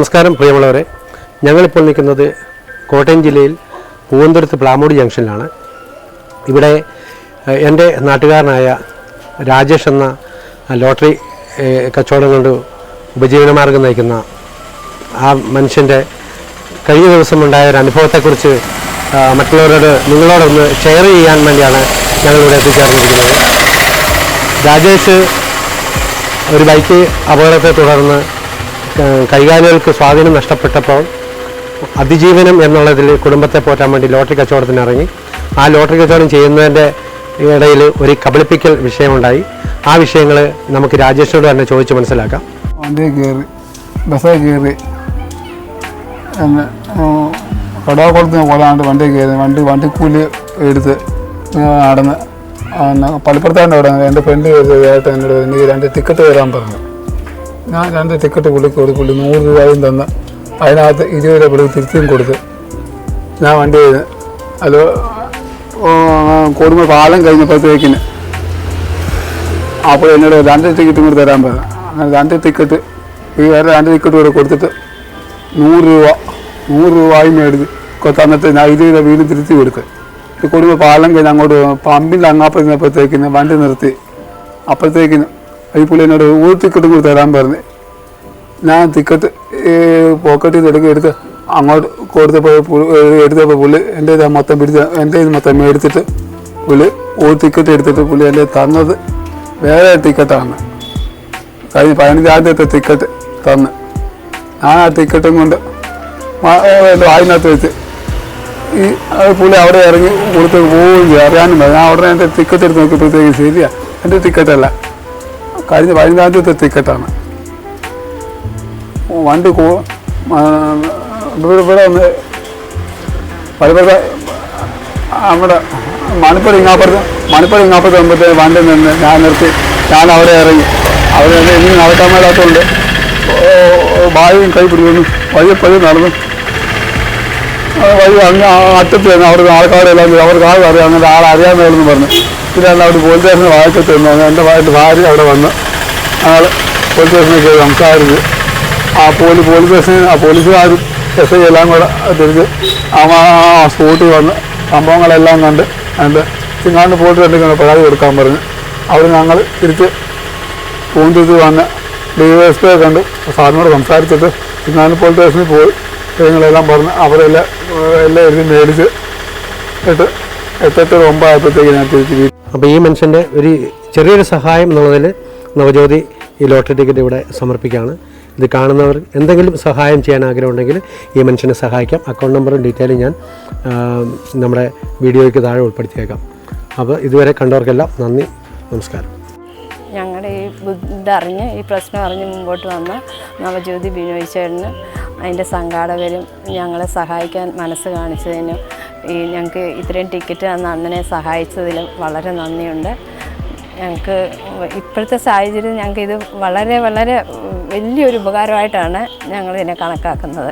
നമസ്കാരം പ്രിയമുള്ളവരെ, ഞങ്ങളിപ്പോൾ നിൽക്കുന്നത് കോട്ടയം ജില്ലയിൽ പൂവന്തുരുത്ത് പ്ലാമൂടി ജംഗ്ഷനിലാണ്. ഇവിടെ എൻ്റെ നാട്ടുകാരനായ രാജേഷ് എന്ന ലോട്ടറി കച്ചവടം കൊണ്ട് ഉപജീവനമാർഗം നയിക്കുന്ന ആ മനുഷ്യൻ്റെ കഴിഞ്ഞ ദിവസമുണ്ടായ ഒരു അനുഭവത്തെക്കുറിച്ച് മറ്റുള്ളവരോട് നിങ്ങളോടൊന്ന് ഷെയർ ചെയ്യാൻ വേണ്ടിയാണ് ഞങ്ങളിവിടെ എത്തിച്ചേർന്നിരിക്കുന്നത്. രാജേഷ് ഒരു ബൈക്ക് അപകടത്തെ തുടർന്ന് കൈകാലുകൾക്ക് സ്വാധീനം നഷ്ടപ്പെട്ടപ്പോൾ അതിജീവനം എന്നുള്ളതിൽ കുടുംബത്തെ പോറ്റാൻ വേണ്ടി ലോട്ടറി കച്ചവടത്തിന് ഇറങ്ങി. ആ ലോട്ടറി കച്ചവടം ചെയ്യുന്നതിൻ്റെ ഇടയിൽ ഒരു കബളിപ്പിക്കൽ വിഷയമുണ്ടായി. ആ വിഷയങ്ങൾ നമുക്ക് രാജേഷിനോട് തന്നെ ചോദിച്ച് മനസ്സിലാക്കാം. വണ്ടി കയറി ബസ്സിൽ കയറി കടാകുളത്തിന് പോലാണ്ട് വണ്ടി കയറി വണ്ടിക്കൂലി എടുത്ത് നടന്ന് പലപ്പുറത്താണ്ട് അവിടെ എൻ്റെ ഫ്രണ്ട് ഏട്ട് എന്നോട് എനിക്ക് 2 ടിക്കറ്റ് തരാൻ പറഞ്ഞു. ഞാൻ 2 ടിക്കറ്റ് പുള്ളി 100 രൂപയും തന്ന് അതിനകത്ത് 20 രൂപ പുള്ളി തിരിച്ചും കൊടുത്ത് ഞാൻ വണ്ടി ചെയ്ത് അത് കൊടുമ്പോ പാലം കഴിഞ്ഞപ്പോഴത്തേക്കിന് അപ്പോൾ എന്നോട് 2 ടിക്കറ്റും കൂടി തരാൻ പറഞ്ഞു. അങ്ങനെ 2 ടിക്കറ്റ് വേറെ 2 ടിക്കറ്റ് കൂടെ കൊടുത്തിട്ട് 100 രൂപയും മേടിച്ച് തന്നിട്ട് ഞാൻ 20 രൂപ വീണ്ടും തിരിച്ചു കൊടുത്ത് കൊടുമ്പോ പാലം കഴിഞ്ഞ് അങ്ങോട്ട് പമ്പിൻ്റെ അങ്ങാപ്പത്തേക്കിന് വണ്ടി നിർത്തി. അപ്പോഴത്തേക്കിന് ഈ പുള്ളി എന്നോട് 1 ടിക്കറ്റും കൂടി തരാൻ പറഞ്ഞ് ഞാൻ ടിക്കറ്റ് പോക്കറ്റിൽ നിന്ന് എടുത്ത് അങ്ങോട്ട് എടുത്തപ്പോൾ പുള്ളി എൻ്റെ ഇത് മൊത്തം മേടിച്ചിട്ട് പുള്ളി 1 ടിക്കറ്റ് എടുത്തിട്ട് പുള്ളി എൻ്റെ തന്നത് വേറെ ടിക്കറ്റാണ്. കഴിഞ്ഞ് 15-ാമത്തെ ടിക്കറ്റ് തന്ന് ഞാൻ ആ ടിക്കറ്റും കൊണ്ട് വായിനകത്ത് വെച്ച് ഈ പുള്ളി അവിടെ ഇറങ്ങി കൊടുത്ത് പോവുകയും ചെയ്യും. അറിയാനും ഞാൻ അവിടെ എൻ്റെ ടിക്കറ്റ് എടുത്ത് നോക്കിയപ്പോഴത്തേക്ക് ശരിയാ എൻ്റെ ടിക്കറ്റല്ല, കഴിഞ്ഞ 15-ാമത്തെ ടിക്കറ്റാണ്. വണ്ടി ഇവിടെ വന്ന് പലപ്പോഴത്തെ നമ്മുടെ മണിപ്പടി ഇങ്ങാപ്പുറത്ത് വന്നപ്പോഴത്തേക്ക് വണ്ടി നിന്ന് ഞാൻ നിർത്തി. ഞാൻ അവിടെ ഇറങ്ങി. അവിടെ ഇനി നടക്കാൻ മേലാത്തതുകൊണ്ട് ബായും കൈ പിടിക്കുന്നു പയ്യെ നടന്നു വഴി അങ്ങ് അറ്റത്ത് തന്നെ അവിടെ ആൾക്കാരെല്ലാം അവർക്ക് അറിയാം അങ്ങനെ ആളറിയാൻ മേലെന്ന് പറഞ്ഞു. പിന്നെ അവിടെ പോലീസ് സ്റ്റേഷന് വായിക്കത്ത് നിന്ന് എൻ്റെ ഭാര്യ അവിടെ വന്ന് ഞങ്ങൾ പോലീസ് സ്റ്റേഷനിൽ കയറി സംസാരിച്ച് പോലീസുകാരും SI എല്ലാം കൂടെ തിരിച്ച് സ്പോട്ടിൽ വന്ന് സംഭവങ്ങളെല്ലാം കണ്ട് ചിങ്ങാണ്ട് പോയിട്ട് കണ്ടിങ്ങനെ പരാതി കൊടുക്കാൻ പറഞ്ഞു. അവിടെ ഞങ്ങൾ തിരിച്ച് പൂന്തുരുത്ത് വന്ന് DSP കണ്ടു സാറിനോട് സംസാരിച്ചിട്ട് ചിങ്ങാണ്ട് പോലീസ് സ്റ്റേഷനിൽ പോയി കാര്യങ്ങളെല്ലാം പറഞ്ഞ് അവരെല്ലാം എഴുതി മേടിച്ച് 8-9 ആയപ്പോഴത്തേക്ക് ഞാൻ തിരിച്ച്. അപ്പോൾ ഈ മനുഷ്യൻ്റെ ഒരു ചെറിയൊരു സഹായം എന്നുള്ളതിൽ നവജ്യോതി ഈ ലോട്ടറി ടിക്കറ്റ് ഇവിടെ സമർപ്പിക്കുകയാണ്. ഇത് കാണുന്നവർ എന്തെങ്കിലും സഹായം ചെയ്യാൻ ആഗ്രഹമുണ്ടെങ്കിൽ ഈ മനുഷ്യനെ സഹായിക്കാം. അക്കൗണ്ട് നമ്പറും ഡീറ്റെയിലും ഞാൻ നമ്മുടെ വീഡിയോയ്ക്ക് താഴെ ഉൾപ്പെടുത്തിയേക്കാം. അപ്പോൾ ഇതുവരെ കണ്ടവർക്കെല്ലാം നന്ദി, നമസ്കാരം. ഞങ്ങളുടെ ഇതറിഞ്ഞ് ഈ പ്രശ്നം അറിഞ്ഞ് മുമ്പോട്ട് വന്ന നവജ്യോതി ബിനോയ് ചേട്ടന് അതിൻ്റെ സംഘാടകരും ഞങ്ങളെ സഹായിക്കാൻ മനസ്സ് കാണിച്ചതിനും ഞങ്ങൾക്ക് ഇത്രയും ടിക്കറ്റ് തന്ന അണ്ണനെ സഹായിച്ചതിലും വളരെ നന്ദിയുണ്ട്. ഞങ്ങൾക്ക് ഇപ്പോഴത്തെ സാഹചര്യം ഞങ്ങൾക്കിത് വളരെ വലിയൊരു ഉപകാരമായിട്ടാണ് ഞങ്ങളിതിനെ കണക്കാക്കുന്നത്.